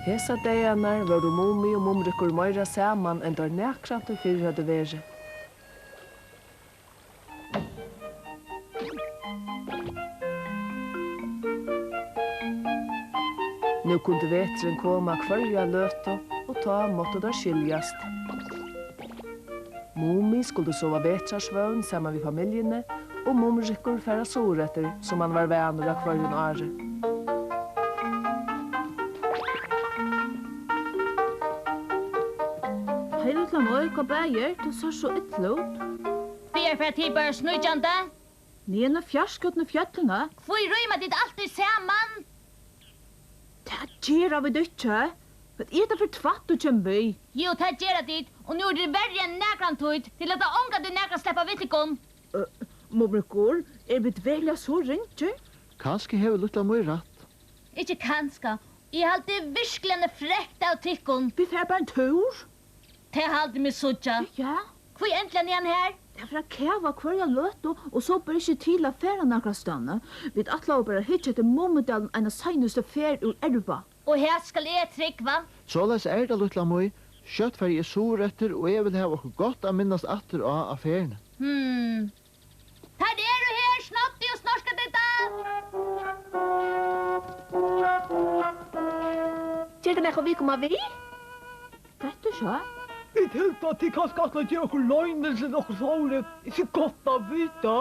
Hesa dagarnar var Mumi og Mumrikur meira saman enn der nekrant og fyrr hadde væri. Nu kunde vetren komma kvarja løtu, og ta måtte der skiljast. Mumi skulle sova vetrarsvøvn sammen med familjene, og Mumrikur færa soretter som han var vänner av kvarjen året. Hei, lilla møy, hva bæger? Du ser så ytterlot. Vi for at bare snøjande. Nina fjarskuttene fjøtlene. Hvor rymmer ditt alltid sammen? Det gjør vi ikke. Men er det for tvatt du kommer by? Jo, det gjør dit, og nå det verre enn nægrantøyd til at unga du nægra sleppa vittikon. Mumrikur, vi dvelja så ringt? Kanskje hever lilla møy rett. Ikke kanska. Jeg halte virkelig en frekt av tikkon. Vi får bare en tur. Det halte meg suttja. Ja. Hvor endelig er han her? Det er for å kæva hver løt, og så bare ikke til å fære nakra stående. Vi atla bare hitje til Mummedalen en av seinaste fær ur Erba. Og her skal jeg trykva. Såleis det, lilla møy. Kjøtt fer jeg soretter, og jeg vil ha okkur godt å minnast atter av affærene. Her er du her, snakti og snorska dette! Gjør det nekka vi kommer vi? Dette så? Jeg tenkte at de kanskje at gjøre okkur løgnelse nokkur sånne. Ikke godt å vite.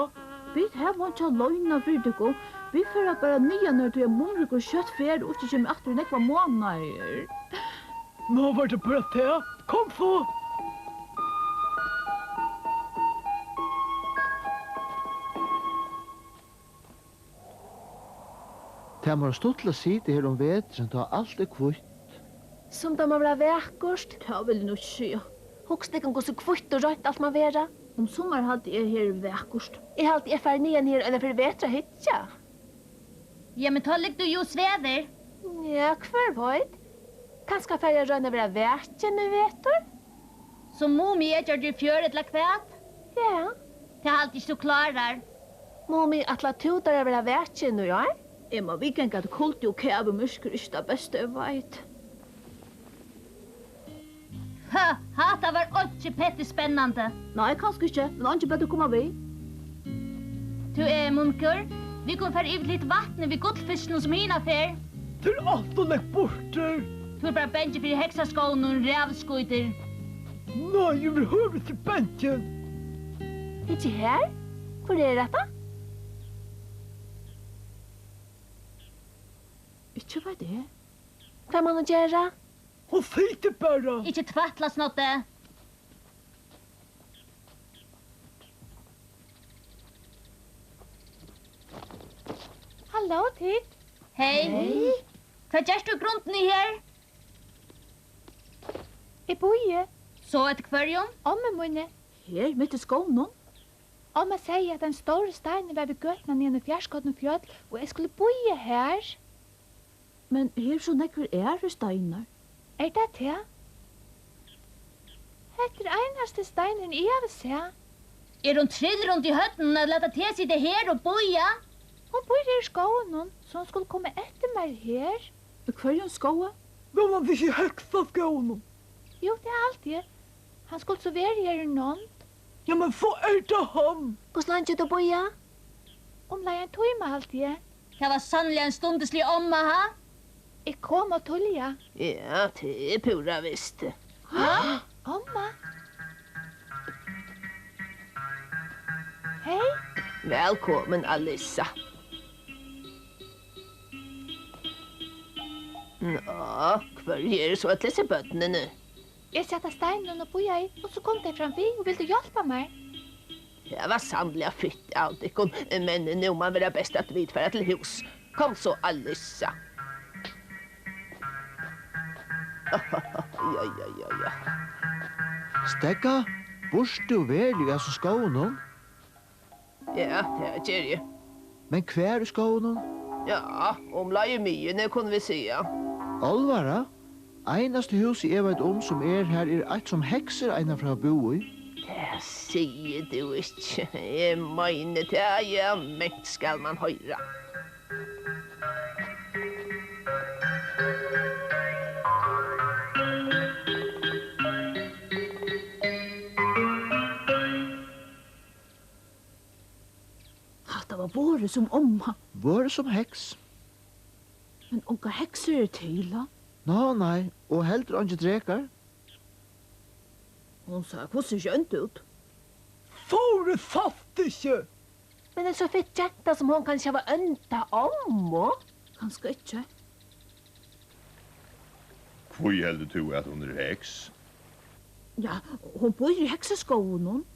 Vi har ikke løgna for dere. Vi får bare nye når du er Mumrikur kjøtt fær og ikke kommer etter nekva måneder. Nå var det bare det. Kom så! Det må stå til å si det her om vetren, da alt kvitt. Som de må være vekkust. Det vil jeg nok skje. Hokst ikke om hvordan kvitt og rødt alt må være. Om sommer hadde jeg her vekkust. Jeg halte jeg fer ned her enn for vetra hitja. Ja, men ta ligger du jo svever. Ja, hver veit. Kanskje fer jeg rønne være vetjen med vetor? Så Mumi gjør du fjøret til kvæt? Ja. Det er alltid så klarar. Mumi atla tudar være vetjen nu, ja? Jeg må vikenga at kulti og kæve musker ikke det beste jeg veit. Hata var ikke pette spennende. Nei, kanskje ikke, men han ikke bedre komme vi. Du munker, vi kan fære ut litt vatten ved godfisken som hina fer. Til alt og legg borte. Du er bare bensje for heksaskån og rævskøyter. Nei, jeg vil høre til bensjen. Ikke her? Hvor er dette? Ikke hva det er. Hva må man gjøre? Hun sier det bare. Ikke tvattla snotte. Hallo, Tid. Hei. Hva gjør du grunden i her? Jeg bor Så etter kvarjon? Omme munne. Her, midt i skånen. Omme sier at den store steinen var ved gøtene nede i fjerskåten fjøl, og jeg skulle bo her. Men her så nekker i steiner. Er det det? Hette er eneste steinen jeg har sett. Er hun trill rundt i høtten og leta til sitte her og boja? Hun bor her i skånen, så hun skulle komme etter meg her. Hva er en skåe? Nå var det ikke heksa skånen. Jo, det er alltid. Han skulle så være her i noen. Ja, men så det han. Hvordan han ikke boja? Omlai en tøyme alltid. Det var sannelig en stundeslig omma, ha? Jeg kom og tullja. Ja, det er pura visst. Hæ? Omma? Hei. Velkommen, Alissa. Nå, hva gjør så at lese bøttene nu? Jeg satte steinen og boja i, og så kom de fram vi og ville hjelpe meg. Det var sannelig fytt av dikon, men nå må være best at vi utfører til hus. Kom så, Alissa. Ja. Stegga, borst du veldig av skånen? Ja, det gjør jeg. Men hver er skånen? Ja, omlai mye, kunne vi si. Alvara? Einaste hus jeg vet som her er et som hekser ena fra bo i. Det sier du ikke. Jeg mener det, ja, men skal man høre. Det var våre som omma. Vår som heks. Men onka hekser er til, da. Nei, og heldur ikke drekar. Hon sa, hvordan ser ikke ut? Fore satt ikke! Men en så fitt jenta som hon kanskje var ønta om, og? Kanskje ikke. Hvor heldur du at hun er heks? Ja, hon bor i hekseskoven, hon.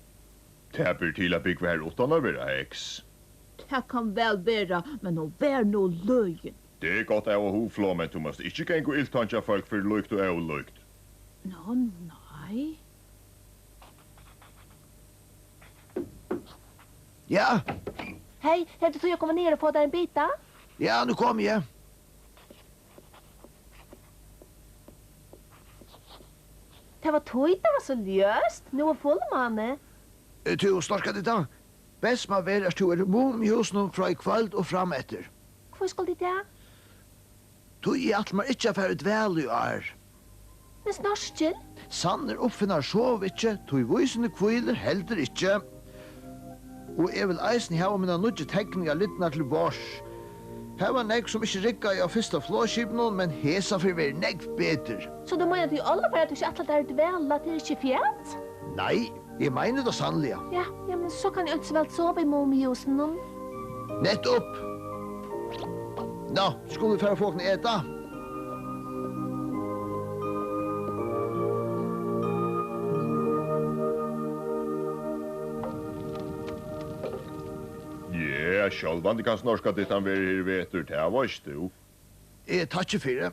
Det blir til at bygge her utan å være heks. Det kan vel være, men hun vær no løyen. Det er godt av å hoflå, men du måst ikke gjengå iltantja folk for lukt og avlukt. Nei. Ja, Hei, helt du jag komma ner och få dig en bita? ja, nu kom jeg. Det var tøyt, det var så løst. Nu är fullmanne. Du snorka det da. Best man veras to er mum i husen fra i kveld og fram etter. Hvor skulle de det? Du i at man ikke får ut vel i år. Men snorskel? Sanner oppfinner sov ikke, du i vysene kviler heldur ikke. Og jeg vil eisen hava mina nudge tekninga littna til vars. Her var negg som ikke rikka i av fyrsta flåskipnen, men hesa for vi negg beter. Så du mener du alle bare at du ikke atler der dvela til ikke fjert? Nei, jeg mener det sannlig. Ja, men så kan jeg ikke så vel sove i mumiehusen nå. Nettopp! Nå, skulle vi fære folkene eta? Ja, sjálvandi kan snorska ditt han være her vetur, det var ikke du. Jeg tar ikke fire.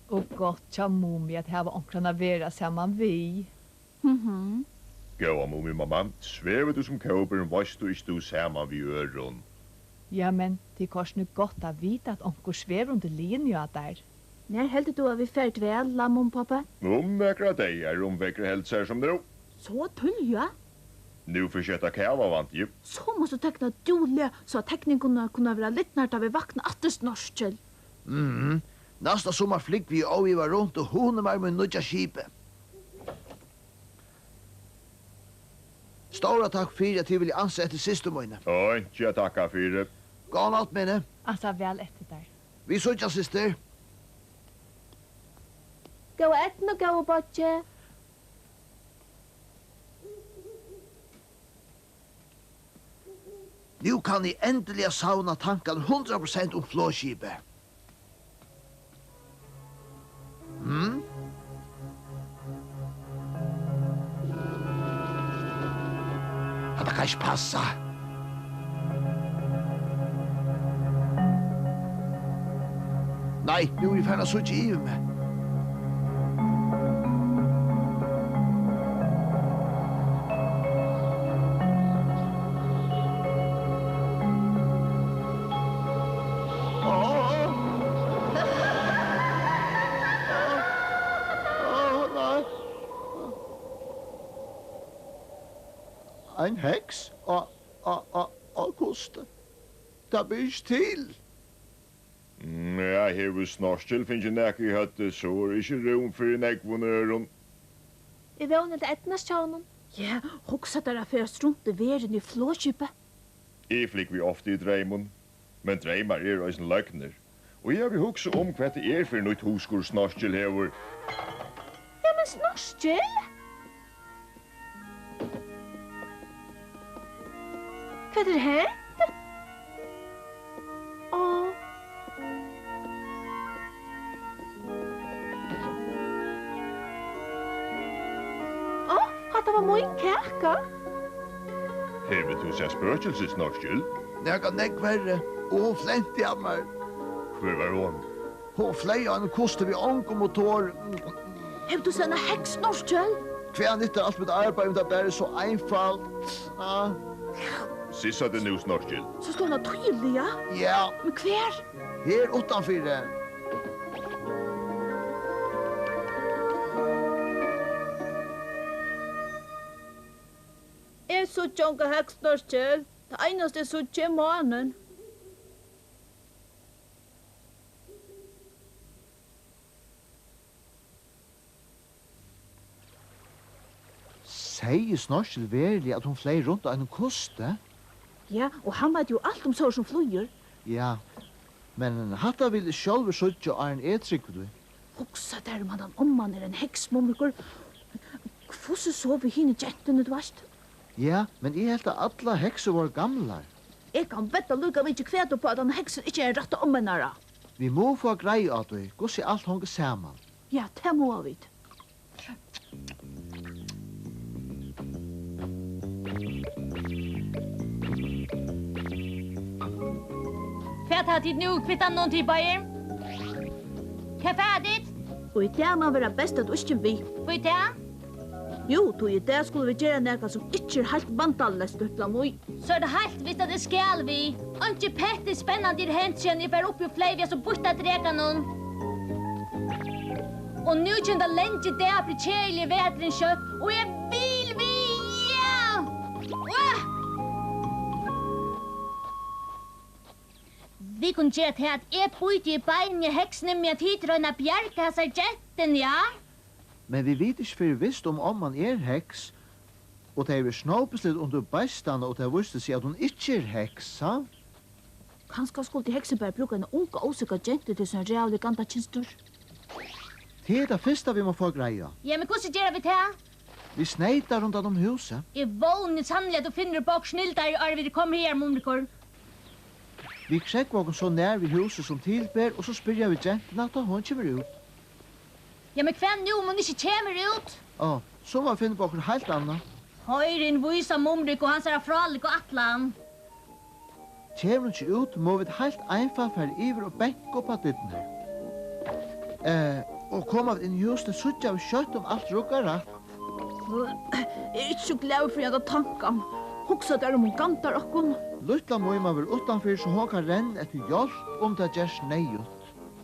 Och gott tja mummi att här var onkrarna vera samman vi. Gåa mummi mamma, svever du som kåper, varst du ikke du saman vi øron. Ja, men det kanske nu gott att vita att onkor svever under linja där. När heldur du at vi fer dvela, mum pappa? Vekra deg er vekra helt sær som du. Så tullja. Nu försöka kæva vant ju. Så måste du tekna djulig, så at tekningen kunne være litt nært av vi vakna atter snorskel. Nästa sommar flyg vi og vi var rundt og hone var med nudja skipe. Stora takk fyrir at jeg vil ansette siste møyne. Oj, jag tackar för det. Gå natt, mine. Alltså väl efter där. Vi sutja, syster. Gå etten og gå botje. Nu kan jeg endelig sauna tankan 100% om flåskipet. Det kan ikke passa. Nei, nu er vi ferdig så ikke i meg. En heks og koste. Det blir ikke til. Ja, hever snorskel finnes ikke nek i høtte, så er ikke rom for en ekvonøren. Jeg vågner til etternes tjånen. Ja, hoksa der affæra strunt i veren i flåskipet. Jeg flikk vi ofte i dreimun, men dreimar er eisen løgner. Og jeg vil hukse om hva det er for nøyt huskur snorskel hever. Ja, men snorskel? Hva er det her? Åh. Åh, hatt var min kaka. Hever du seg spøkelses snorskel? Det kan nekk verre. Og hun flente av meg. Hva var hun? Hun flei av en koste ved onkomotor. Hef du sena heks snorskel? Hver nytter alt med arbeid, men det er bare så einfalt. Ja. Sissa det nu snorskel. Så skal han ha tydelig, ja? Ja, Men hver? her utanför. Jeg så tjonka heks snorskel. Det eneste så tje månen. Sier snorskel verlig at hun flei rundt av en koste? Ja, og han vet jo alt om sår som flyger. Ja, men hatta vil sjálfur søtja og en etrykk du. Hugsa der om man er en heksmumrikur. Hvordan så vi henne jentene, du varst? Ja, men jeg helt at alla hekser var gamlar. Jeg kan vette lukka vi ikke kvedo på at han heksen ikke er rett om hennara. Vi må få greie at du, gossi alt honga saman. Ja, det må vi. Fært har tid nu kvittan någon till Bayer. Hva färdigt? Og i det må være best at du ikke vi. Vet jag? Jo, tog i det skulle vi gjøre noe som ikke er helt bandallest utla moi. Så är det helt visst att det skal vi. Inte pett är spännande i hänt sen jag får upp i Flavia så borta dreka någon. Och nu känner det länge det blir kärlig vädren kött och jag vill vi, ja! Vi kunne gjøre til at jeg bøyde i beinene heksene med at hit røyna bjerke seg jetten, ja? Men vi vet ikke for visst om man er heks, og det er snåpeslitt under beistene, og det visste seg at hun ikke er heks, ha? Kanskje skulle de hekseberg bruke en unga åsikker jente til sånn reallig ganta kinstur. Det er det første vi må få greia. Ja, men hvordan gjør vi det? Vi sneitar rundt om huset. Jeg vågner sannelig at du finner bak snilder i arvid kommer her, mumrikor. Vi krekker oss så nær ved huset som tilber, og så spyrir vi jentene at hun kommer ut. Ja, men hvem nu om hun ikke kommer ut? Så må vi finne på okkur helt annet. Høyren vysa mumrik og hans er fralik og atlan. Kommer hun ikke ut, må vi helt einfall fære iver og benke opp at dittene. Og komme inn i huset, suttja vi kjøtt om alt rukkar rett. Jeg er ikke så glad for jeg tankan. Hugsa der om hun gantar okkon. Lutla må vil utanfyr så hun kan renne etter hjelp om det gjørs neiut.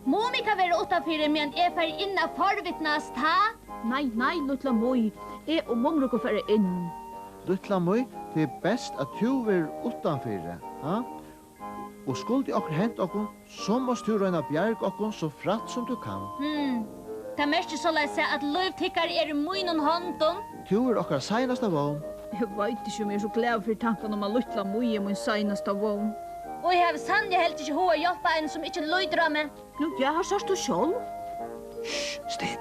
Momi kan være utanfyrir medan jeg fer inna forvittnast, ha? Nei, Lutla Moi. Jeg og Mumruko fer inn. Lutla moi, det er best at du vil utanfyr, ha? Og skulle det okkur hent okkur, så måst du røyna bjerg okkur så fratt som du kan. Det mest så lær seg at løvtikkar er i munnen hånden. Du er okkar seinasta vogn. Jeg vet ikke om jeg er så glad for tanken om at Lutla Moi er min seneste vogn. Og jeg har sannelig helt ikke hva hjelpa en som ikke løydra meg. Jo, jeg har sagt du sjål. Hysj, still.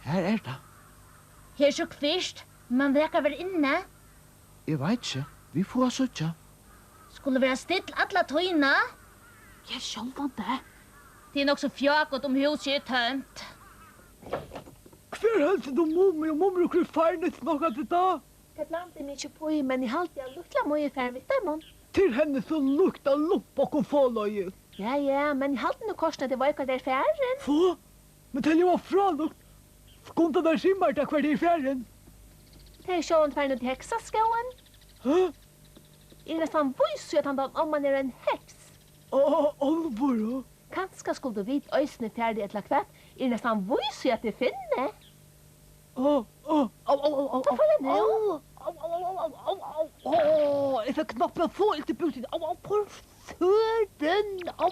Her er det. Her er så kvist. Man verkar være inne. Jeg vet ikke. Vi får suttja. Skulle være still alla tøyna. Jeg er sjålvan det. Det er nok så fjakot om huset er tømt. Hver helst du mummi og mumrukur farnet nokka til da? Det blandar mig inte på i, men i halt jag luktar mig i färg vid dem. Til henne så lukta lopp og fåløye. Ja, men i halt nu korsna det var ju där färgen. Få? Men til jeg var fralukt. Skonta der simmar takk hver i fjæren. Det är sjån färgen till häxaskåen. Hæ? Är nästan vujs att han om man är en häx. Alvor, Kanske skulle du vid ösne färdig ett lakvett. Är nästan vujs att det finne. Au. Vad får det nu? Jeg fikk knapt med få til bussen. Au, på søren. Au.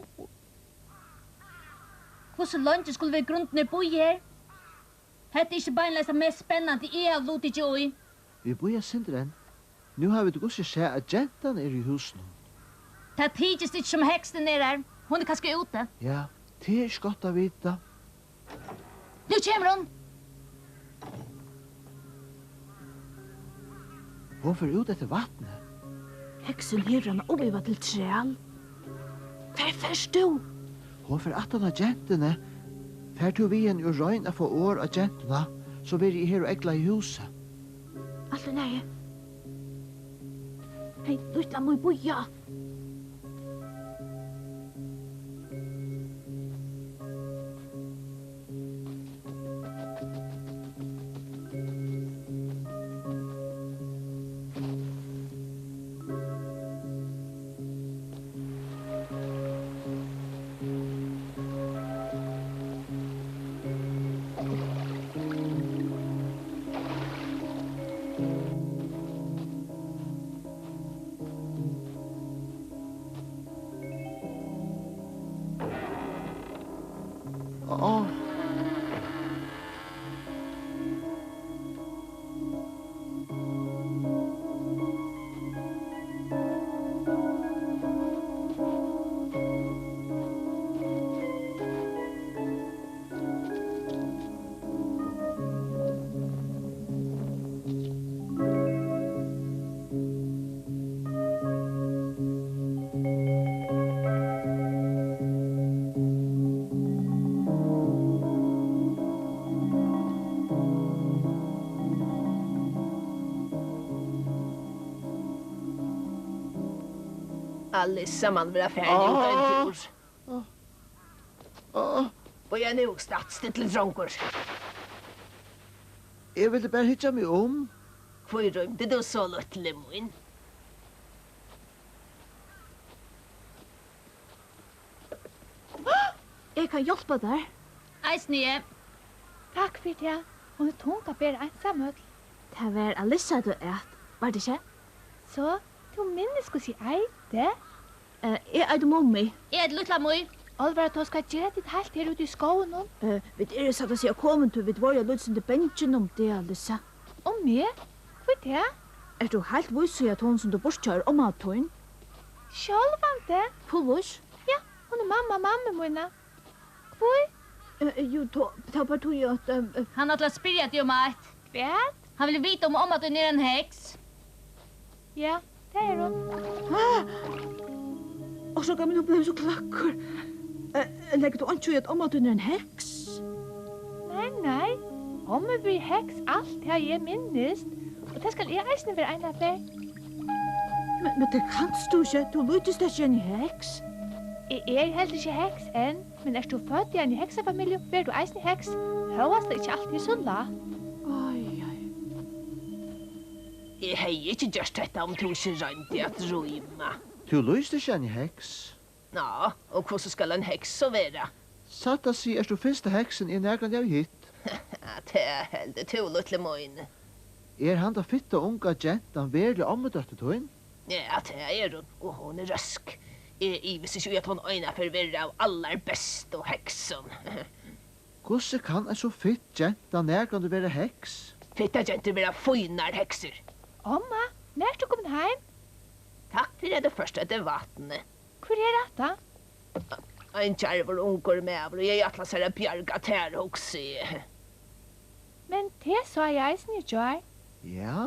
Hvordan langt skulle vi grunden bo her? Hette ikke beinleis det mest spennende jeg har lot ikke i. Vi bor sindren. Nu har vi det godt se at jentan er i husen. Det tidligst ikke som heksten er her. Hun er kanskje ute. Ja, det er ikke godt å vite. Nu kommer hun! Hun får ut etter vattnet. Heksen hirrana obiva til træl. Hver først du? Hun får at av jentene. Fær du vi en urøyn å få år av jentene, så blir jeg her og egla i huset. Alt er nøye. Hei, Lutla Moi boja. Alissa man vill ha färdig ut en tur. Och jag nu stadstigt till dronker. Jeg ville bare hitja meg om. Hvor rymde du så lite moin? Jeg kan hjelpe der. Eisnie. Takk for det. Hun tung å bære ensamhet. Det var Alissa du var det ikke? Så, du minnes hvordan jeg det? Jeg er det mommi. Jeg lutla moi. Olvar, du skal gjøre ditt helt her ute i skoven nå. Vi er satt å si å komme til vi var jo løsende til benchen om det, Alissa. Og meg? Hvor det? Er du helt vis i at hun som du bortkjører om at hun? Sjølvante? Fullvis? Ja, hun er mamma mine. Hvor? Jo, ta bare tog jo at... Han har til å spyrja til om at. Hva? Han vil vite om at du er en heks. Ja, det er hun. Og så gammel hun ble så klakkur. Legger du ikke at om at hun er en heks? Nei. Om vi blir heks alt her jeg minnes. Og det skal jeg eisne være en av det. Men det kanst du ikke. Du lyttes deg ikke en heks. Jeg er heller ikke heks enn. Men er du født i en heksefamilie, blir du eisne heks. Høyast det ikke alltid så la. Oi. Jeg har ikke gjort dette om du ikke rønte at røyma. Du lyste ikke en heks. Ja, og hvordan skal en heks så være? Satt å si, du første heksen i nærkant jeg hit? Det er heldig til lille moin. Han da fitta unga gentan verlig ommedøtte tøyn? Ja, det er hun, og hun er røsk. Jeg visste ikke at hun øyne forvirret av aller best og heksen. Hvordan kan en så fitt gentan nærkant være heks? Fitta jenter vil ha føynar hekser. Omma, når er du kommet hjem? Takk for det første etter vattnet. Hvor er dette? En kjærvor unger med, og jeg atlas her bjarga ter også. Men det så jeg eisen i gjør. Ja?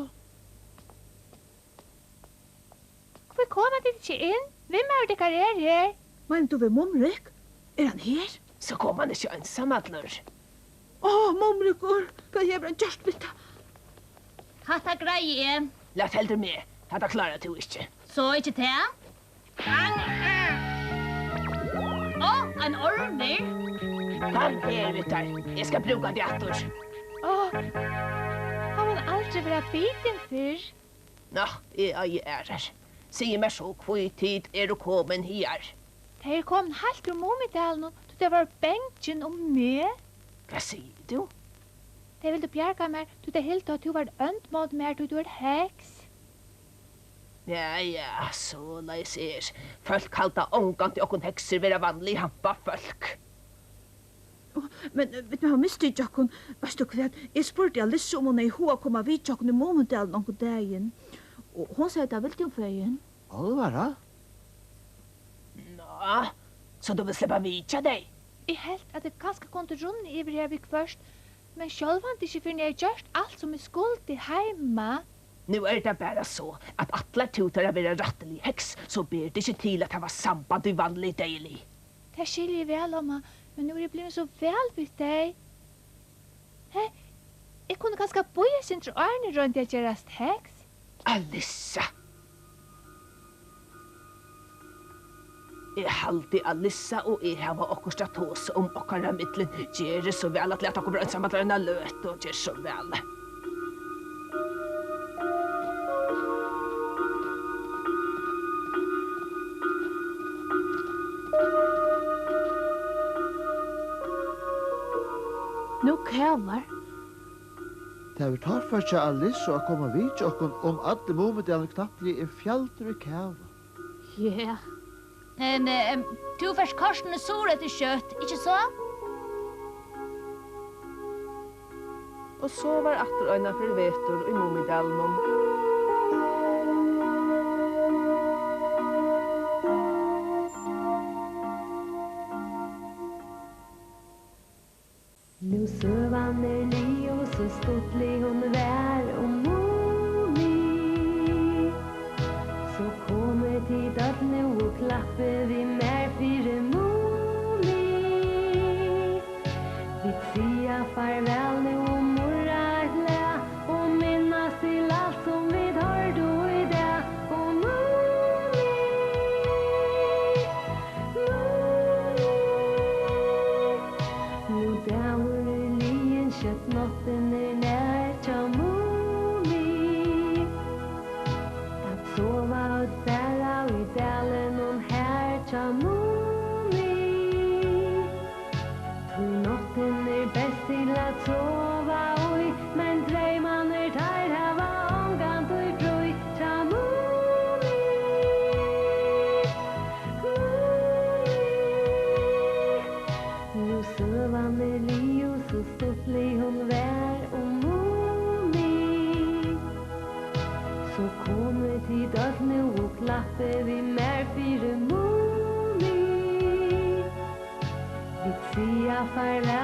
Hvor kommer det ikke inn? Hvem er det her? Men du vil Momrik? Er han her? Så kom han ikke ensam, Adler. Momrikur, hva hever han gjort bitte? Hatta greie. Lät heldur med. Detta klarar du ikke. Så ikke det? En ormer. Kom her, Vittar. Jeg skal bruka det attor. Har man aldri vært biten før? Nå, jeg er her. Sier meg så hvor tid er du kommet her? Det er kommet helt ur Momidalen, og det var benchen om meg. Hva sier du? Det vil du bjerga meg, du det helt at du var ønt mot meg, du er heks. Ja, så leis er. Folk halta omgang til okkon hekser vera vanlig hampa folk. Men vi har mistet jakken. Vet du hva? Jeg spurte Alissa om hun er i hoa komme vidt jakken i Momidalen noen dagen. Og hun sier det vil til feien. Alvara? Nå, så du vil slippe vidtja deg? Jeg helt at det ganske kunne runde i Brevik først, men sjølvant ikke før jeg gjørst alt som er skuld til heima. Nu er det bare så at atler tutar er være rattelig heks, så ber det ikke til at det var samband i vanlig deilig. Det skiljer vel om meg, men nu er jeg blevet så vel vidt deg. Hei, jeg kunne ganske boje sin til Arne rundt jeg gjørast heks. Alissa! Jeg halde Alissa og jeg har okkur stratos om okkara mittlen. Gjør det så vel at leta okkur brønnsamt lønna løt og gjør så vel. Nå kævar. Det har vi tatt for seg Alissa å komme vidt jakken om alle Momidalen knapplig er fjallter i kæva. Ja. Du først korsen er sur etter kjøtt, ikke så? Og så var atter øyna for vetor i Momidalen. Nu søvan li og så stortlig hun vær og Momi. Så kommer tid at nu og klappe vi mer fire Momi. Vi sier farvel nu og morra et le og minnas til alt som vi tar du i det og Momi. farväl